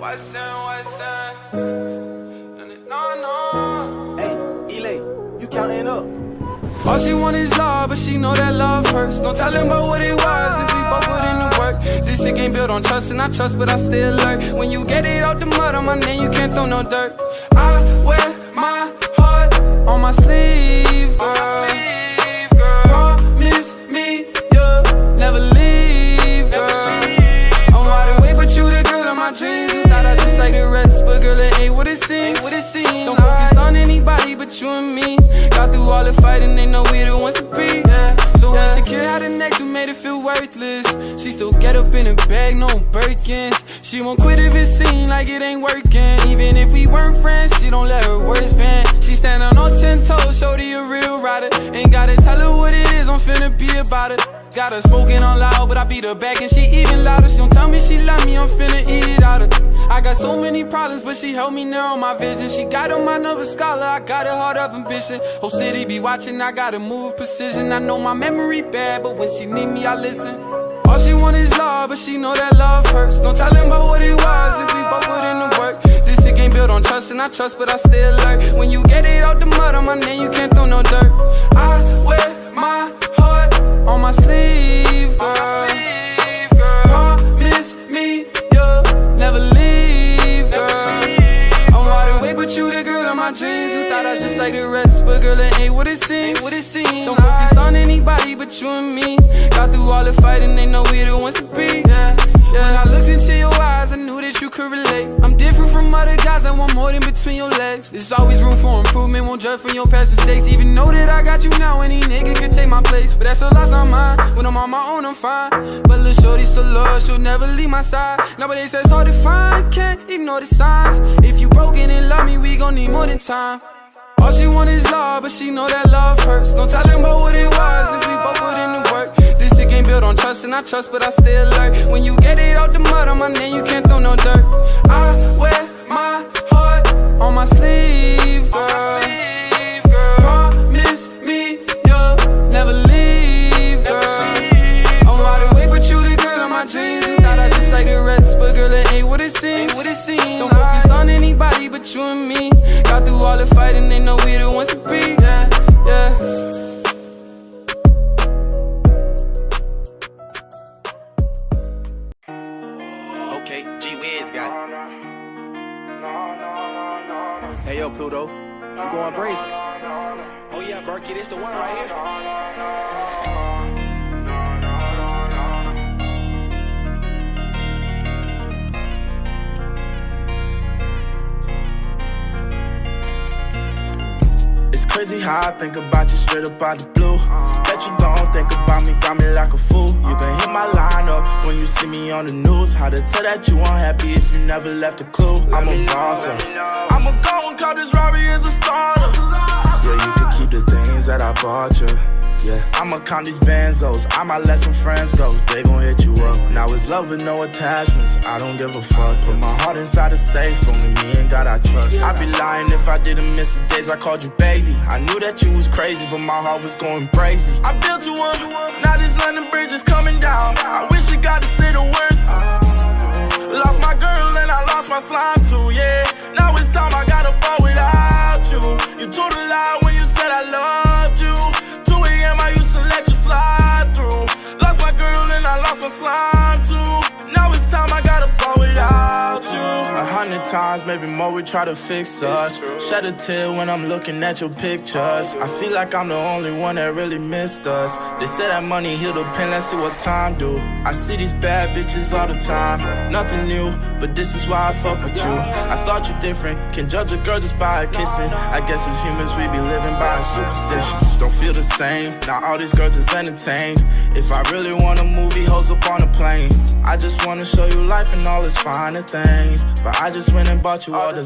What's that? No. Hey, Elay, you counting up. All she want is love, but she know that love hurts. No telling about what it was if we both put in the work. This shit ain't built on trust, and I trust, but I still lurk. When you get it out the mud on my name, you can't throw no dirt. I wear my heart on my sleeve, girl. Promise me you'll never leave, girl. I'm wide awake, but you the girl of my dreams. You thought I just like the rest, but girl, it ain't what it seems. Don't focus on anybody but you and me. Got through all the fighting, they know we the ones to be. So insecure, how the next one made it feel worthless. She still get up in a bag, no Birkins. She won't quit if it seem like it ain't working. Even if we weren't friends, she don't let her words bend. She standing on 10 toes, shorty a real rider. Ain't gotta tell her what it is, I'm finna be about it. Got her smoking on loud, but I beat her back and she even louder. She don't tell me she love me, I'm finna eat it out her. I got so many problems, but she helped me narrow my vision. She got on my nervous scholar, I got a heart of ambition. Whole city be watching, I gotta move precision. I know my memory bad, but when she need me, I listen. All she want is love, but she know that love hurts. No telling about what it was if we both put in the work. This shit ain't built on trust, and I trust, but I still lurk. When you get it out the mud on my name, you can't throw no dirt. I wear my heart on my sleeve, girl. Promise me you'll never leave, girl. I'm wide awake, but you the girl of my dreams. You thought I was just like the rest, but girl, it ain't what it seems. Don't focus on anybody but you and me. Got through all the fighting, they know we the ones to be. When I looked into your eyes, I knew that you could relate. I'm different from other guys, I want more than between your legs. There's always room for improvement, won't judge from your past mistakes. Even know that I got you now, any nigga could take my place. But that's a loss, not mine. When I'm on my own, I'm fine. But little shorty so loyal, she'll never leave my side. Nowadays it's hard to find, can't ignore the signs. If you broken and love me, we gon' need more than time. All she want is love, but she know that love hurts. No telling about what it was if we both put in the work. This shit ain't built on trust, and I trust, but I still lurk. When you get it out the mud on my name, you can't throw no dirt. I wear my heart on my sleeve, girl. Promise me you'll never leave, girl. I'm wide awake, but you the girl of my dreams. You thought I just like the rest, but girl, it ain't what it seems. Don't focus on anybody but you and me. Got through all the fighting, they know we the ones to be. Okay, G-Wiz got it. Hey, yo, Pluto, you going crazy? Oh, yeah, Berkat, it's the one right here. Crazy how I think about you straight up out the blue. Bet you don't think about me, got me like a fool. You can hit my line up when you see me on the news. How to tell that you unhappy if you never left a clue. I'm a bouncer, I'ma go and call this Rory as a starter. Yeah, you can keep the things that I bought you. Yeah, I'ma count these benzos, I might let some friends go, they gon' hit you up. Now it's love with no attachments, I don't give a fuck. Put my heart inside a safe, only me and God I trust. I'd be lying if I didn't miss the days I called you baby. I knew that you was crazy, but my heart was going crazy. I built you up, now this London bridge is coming down. I wish you got to say the worst. Lost my girl and I lost my slime too, yeah. Now it's time I gotta fall without you. You told a lie when you said I loved you. 2 a.m. I used to let you slide through. Lost my girl and I lost my slime too. Now it's time I gotta fall without you. 100 times, maybe more, we try to fix us. Shed a tear when I'm looking at your pictures. I feel like I'm the only one that really missed us. They say that money heal the pain, let's see what time do. I see these bad bitches all the time. Nothing new, but this is why I fuck with you. I thought you different, can judge a girl just by her kissing. I guess as humans we be living by superstitions. Don't feel the same, now all these girls just entertained. If I really want a movie, hoes up on a plane. I just wanna show you life and all its finer things, but I just went and bought you all the